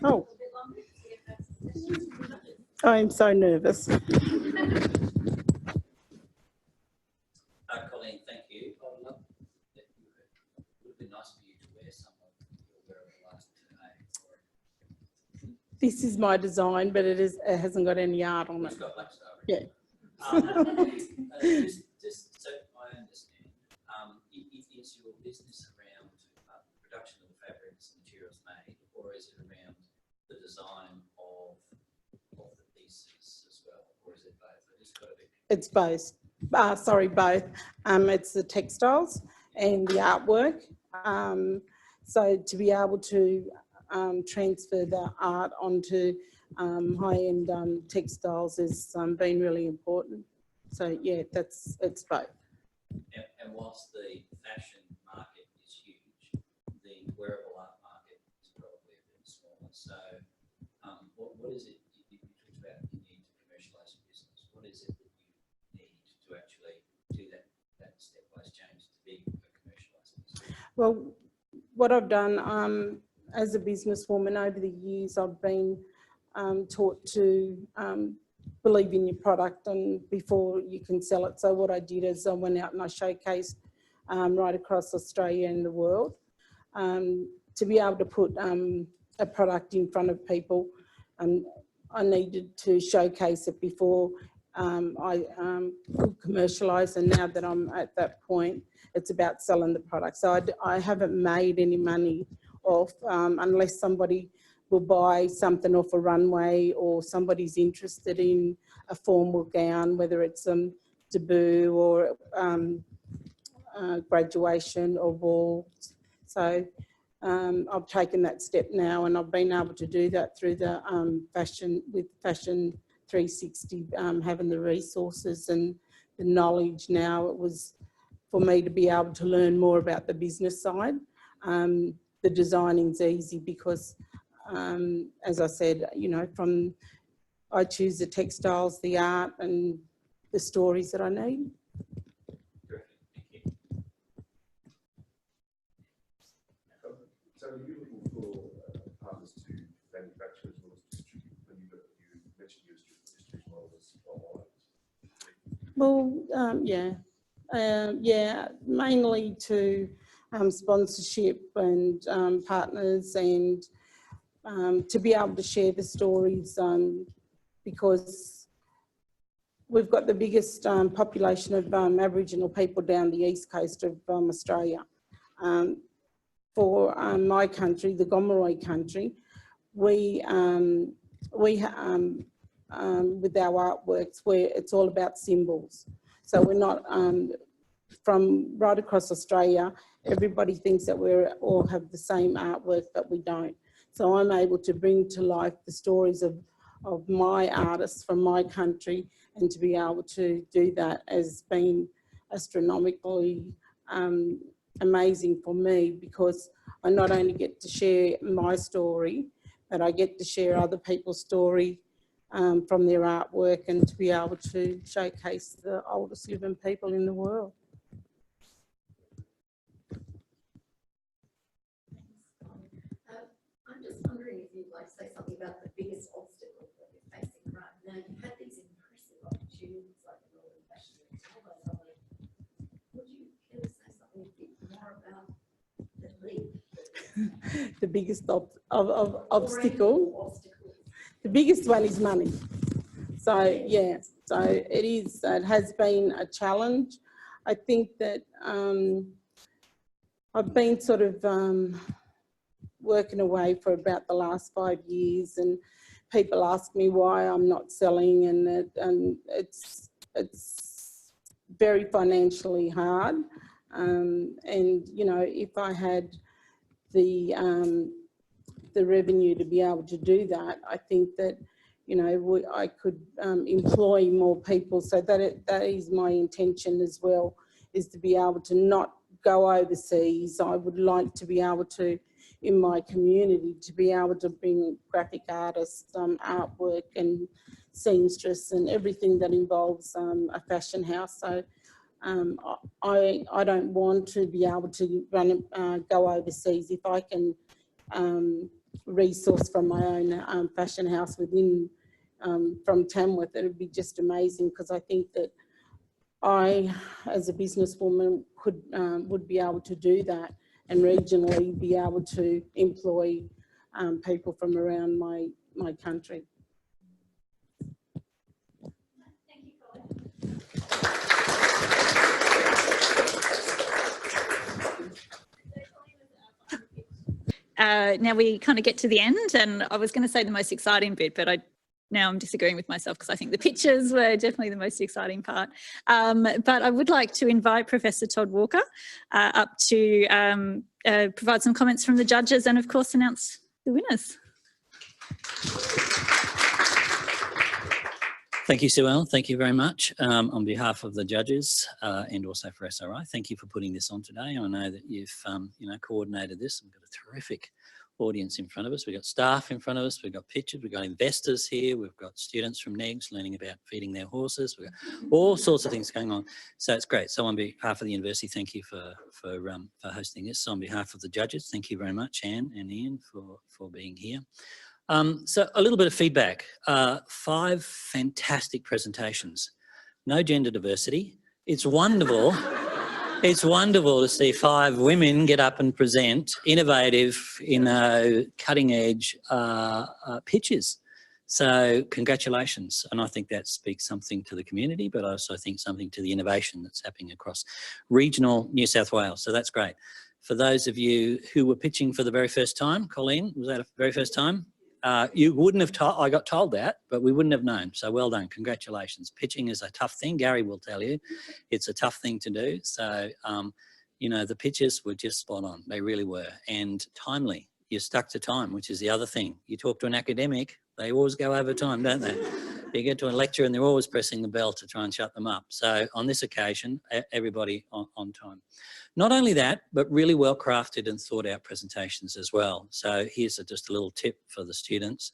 Oh, I'm so nervous. Colleen, thank you. I would love that you would, it would be nice for you to wear some of your wearable last today. This is my design, but it hasn't got any art on it. It's got black star. Yeah. Just so I understand, is your business around production of the fabrics and materials made, or is it around the design of the pieces as well, or is it both? I just got a bit. It's both. Sorry, both. It's the textiles and the artwork. So to be able to transfer the art onto high-end textiles has been really important. So yeah, it's both. And whilst the fashion market is huge, the wearable art market is probably a bit smaller. So what is it you talked about you need to commercialise your business? What is it that you need to actually do that stepwise change to be a commercialised business? Well, what I've done as a businesswoman over the years, I've been taught to believe in your product and before you can sell it. So what I did is I went out and I showcased right across Australia and the world to be able to put a product in front of people. I needed to showcase it before I could commercialise, and now that I'm at that point, it's about selling the product. So I haven't made any money off unless somebody will buy something off a runway or somebody's interested in a formal gown, whether it's a debut or graduation or ball. So I've taken that step now, and I've been able to do that through the Fashion 360, having the resources and the knowledge now. It was for me to be able to learn more about the business side. The designing's easy because as I said, you know, I choose the textiles, the art and the stories that I need. So are you looking for partners to manufacture as well as distribute? When you mentioned your distribution model was online. Well, mainly to sponsorship and partners, and to be able to share the stories, because we've got the biggest population of Aboriginal people down the east coast of Australia. For my country, the Gomeroi country, we with our artworks, where it's all about symbols. So we're not from right across Australia, everybody thinks that we all have the same artwork, but we don't. So I'm able to bring to life the stories of my artists from my country, and to be able to do that has been astronomically amazing for me, because I not only get to share my story, but I get to share other people's story from their artwork, and to be able to showcase the oldest living people in the world. I'm just wondering if you'd like to say something about the biggest obstacle that you're facing right now. You had these impressive opportunities like the Northern Fashion Retail. Would you care to say something a bit more about the leap? The biggest obstacle. The biggest one is money. So yeah, so it has been a challenge. I think that I've been sort of working away for about the last 5 years, and people ask me why I'm not selling, and it's very financially hard. And you know, if I had the revenue to be able to do that, I think that, you know, I could employ more people. So that is my intention as well, is to be able to not go overseas. I would like to be able to, in my community, to be able to bring graphic artists, artwork and seamstress and everything that involves a fashion house. So I don't want to be able to go overseas. If I can resource from my own fashion house within from Tamworth, it would be just amazing, because I think that I, as a businesswoman, would be able to do that, and regionally be able to employ people from around my country. Thank you, Colin. Now we kind of get to the end, and I was going to say the most exciting bit, but now I'm disagreeing with myself, because I think the pictures were definitely the most exciting part. But I would like to invite Professor Todd Walker up to provide some comments from the judges, and of course announce the winners. Thank you, Sue Ellen. Thank you very much. On behalf of the judges and also for SRI, thank you for putting this on today. I know that you've coordinated this. We've got a terrific audience in front of us. We've got staff in front of us. We've got pictures. We've got investors here. We've got students from NEGS learning about feeding their horses. We've got all sorts of things going on. So it's great. So on behalf of the university, thank you for hosting this. So on behalf of the judges, thank you very much, Anne and Ian, for being here. So a little bit of feedback. 5 fantastic presentations. No gender diversity. It's wonderful. It's wonderful to see 5 women get up and present innovative, cutting edge pitches. So congratulations. And I think that speaks something to the community, but I also think something to the innovation that's happening across regional New South Wales. So that's great. For those of you who were pitching for the very first time, Colleen, was that a very first time? You wouldn't have told, I got told that, but we wouldn't have known. So well done, congratulations. Pitching is a tough thing. Gary will tell you, it's a tough thing to do. So, you know, the pitches were just spot on. They really were. And timely, you stuck to time, which is the other thing. You talk to an academic, they always go over time, don't they? You get to a lecture and they're always pressing the bell to try and shut them up. So on this occasion, everybody on time. Not only that, but really well crafted and thought out presentations as well. So here's just a little tip for the students.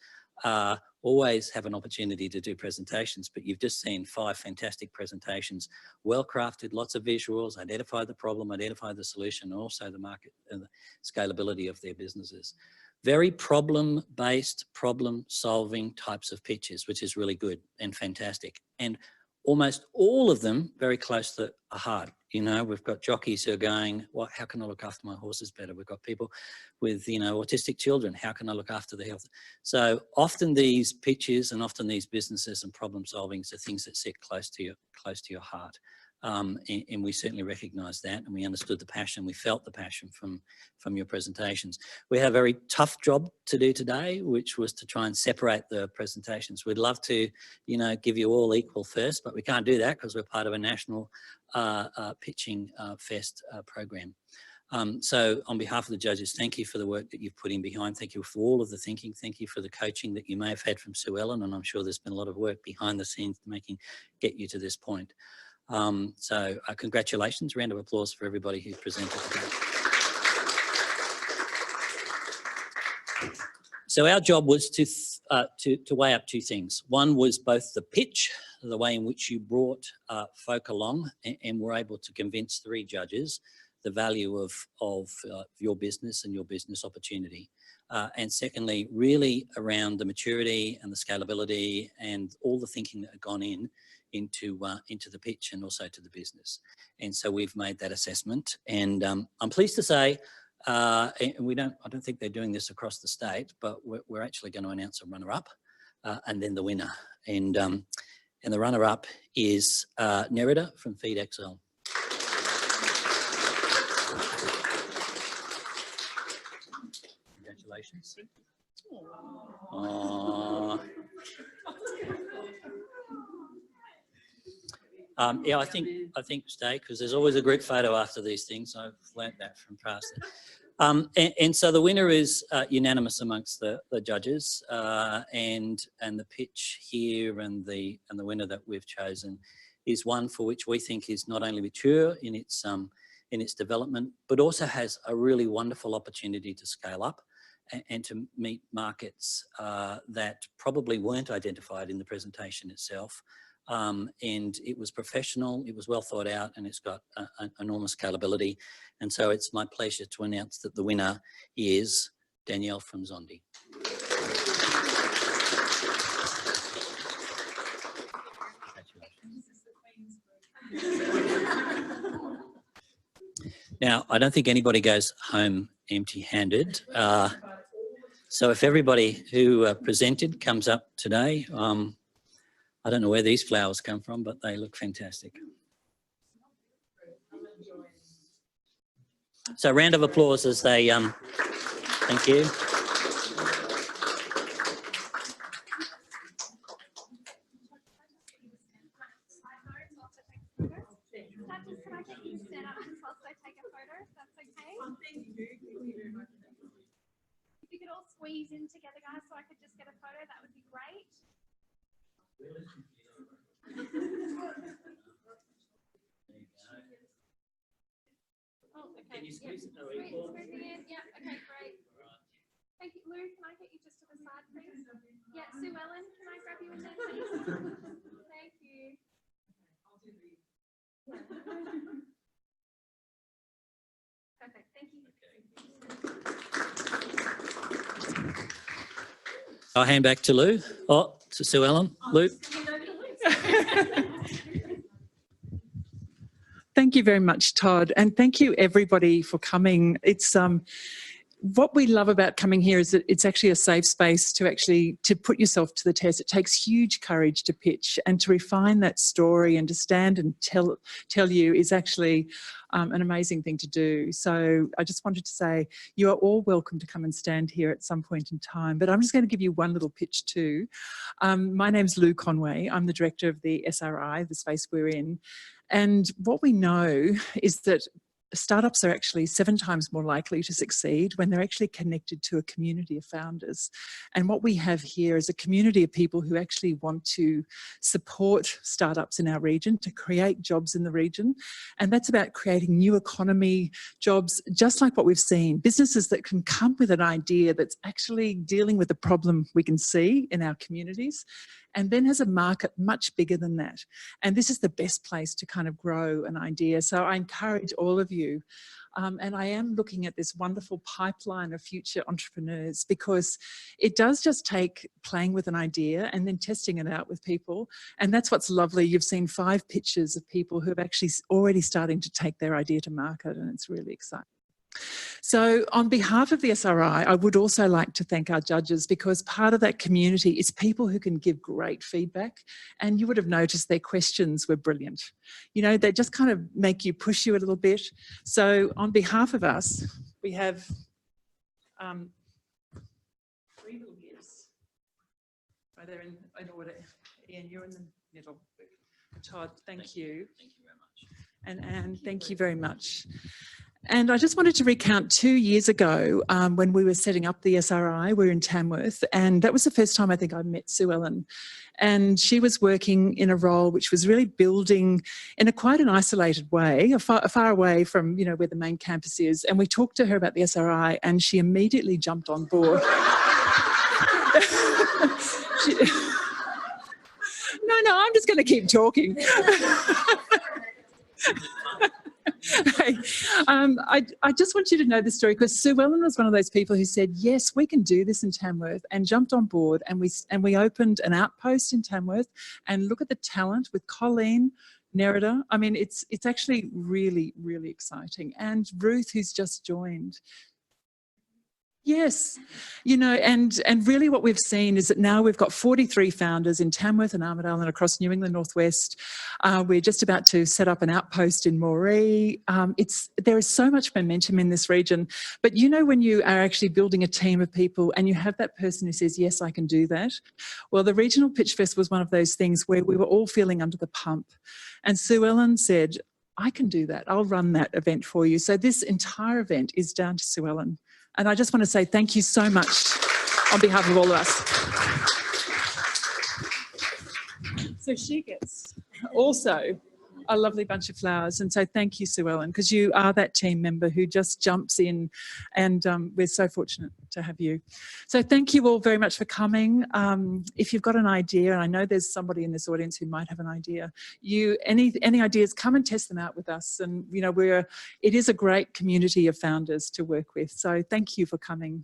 Always have an opportunity to do presentations, but you've just seen 5 fantastic presentations, well crafted, lots of visuals, identify the problem, identify the solution, and also the market and the scalability of their businesses. Very problem-based, problem-solving types of pitches, which is really good and fantastic. And almost all of them very close to the heart. You know, we've got jockeys who are going, well, how can I look after my horses better? We've got people with, you know, autistic children. How can I look after their health? So often these pitches and often these businesses and problem solvings are things that sit close to your heart. And we certainly recognised that, and we understood the passion. We felt the passion from your presentations. We had a very tough job to do today, which was to try and separate the presentations. We'd love to, you know, give you all equal first, but we can't do that because we're part of a national pitching fest program. So on behalf of the judges, thank you for the work that you've put in behind. Thank you for all of the thinking. Thank you for the coaching that you may have had from Sue Ellen, and I'm sure there's been a lot of work behind the scenes to get you to this point. So congratulations, round of applause for everybody who presented today. So our job was to weigh up two things. One was both the pitch, the way in which you brought folk along and were able to convince 3 judges the value of your business and your business opportunity. And secondly, really around the maturity and the scalability and all the thinking that had gone into the pitch and also to the business. And so we've made that assessment, and I'm pleased to say, and I don't think they're doing this across the state, but we're actually going to announce a runner-up and then the winner. And the runner-up is Nerida from FeedXL. Congratulations. Yeah, I think stay, because there's always a group photo after these things. I've learnt that from past. And so the winner is unanimous amongst the judges, and the pitch here and the winner that we've chosen is one for which we think is not only mature in its development, but also has a really wonderful opportunity to scale up and to meet markets that probably weren't identified in the presentation itself. And it was professional, it was well thought out, and it's got enormous scalability. And so it's my pleasure to announce that the winner is Danielle from Zondi. Now, I don't think anybody goes home empty-handed. So if everybody who presented comes up today, I don't know where these flowers come from, but they look fantastic. So round of applause as they, thank you. Can I get you to stand up and whilst I take a photo, if that's okay? If you could all squeeze in together, guys, so I could just get a photo, that would be great. Oh, okay. Can you squeeze it? Squeezing in. Yeah, okay, great. Thank you. Lou, can I get you just to the side, please? Yeah, Sue Ellen, can I grab you in there, please? Thank you. Perfect, thank you. I'll hand back to Lou. Oh, to Sue Ellen. Lou. Thank you very much, Todd, and thank you everybody for coming. It's what we love about coming here is that it's actually a safe space to put yourself to the test. It takes huge courage to pitch, and to refine that story and to stand and tell you is actually an amazing thing to do. So I just wanted to say you are all welcome to come and stand here at some point in time, but I'm just going to give you one little pitch too. My name's Lou Conway. I'm the director of the SRI, the space we're in. And what we know is that startups are actually 7 times more likely to succeed when they're actually connected to a community of founders. And what we have here is a community of people who actually want to support startups in our region, to create jobs in the region. And that's about creating new economy jobs, just like what we've seen, businesses that can come with an idea that's actually dealing with the problem we can see in our communities, and then has a market much bigger than that. And this is the best place to kind of grow an idea. So I encourage all of you, and I am looking at this wonderful pipeline of future entrepreneurs, because it does just take playing with an idea and then testing it out with people. And that's what's lovely. You've seen 5 pitches of people who have actually already starting to take their idea to market, and it's really exciting. So on behalf of the SRI, I would also like to thank our judges, because part of that community is people who can give great feedback, and you would have noticed their questions were brilliant. You know, they just kind of make you push you a little bit. So on behalf of us, we have 3 little gifts. Right there in order. Ian, you're in the middle. Todd, thank you. Thank you very much. And Anne, thank you very much. And I just wanted to recount 2 years ago when we were setting up the SRI, we were in Tamworth, and that was the first time I think I met Sue Ellen. And she was working in a role which was really building in a quite an isolated way, far away from, you know, where the main campus is. And we talked to her about the SRI, and she immediately jumped on board. No, I'm just going to keep talking. Hey, I just want you to know the story, because Sue Ellen was one of those people who said, yes, we can do this in Tamworth, and jumped on board, and we opened an outpost in Tamworth. And look at the talent with Colleen, Nerida. I mean, it's actually really, really exciting. And Ruth, who's just joined. Yes, you know, and really what we've seen is that now we've got 43 founders in Tamworth and Armidale and across New England Northwest. We're just about to set up an outpost in Moree. There is so much momentum in this region, but you know, when you are actually building a team of people and you have that person who says, yes, I can do that. Well, the Regional Pitchfest was one of those things where we were all feeling under the pump, and Sue Ellen said, I can do that. I'll run that event for you. So this entire event is down to Sue Ellen. And I just want to say thank you so much on behalf of all of us. So she gets also a lovely bunch of flowers. And so thank you, Sue Ellen, because you are that team member who just jumps in, and we're so fortunate to have you. So thank you all very much for coming. If you've got an idea, and I know there's somebody in this audience who might have an idea, any ideas, come and test them out with us. And you know, it is a great community of founders to work with. So thank you for coming.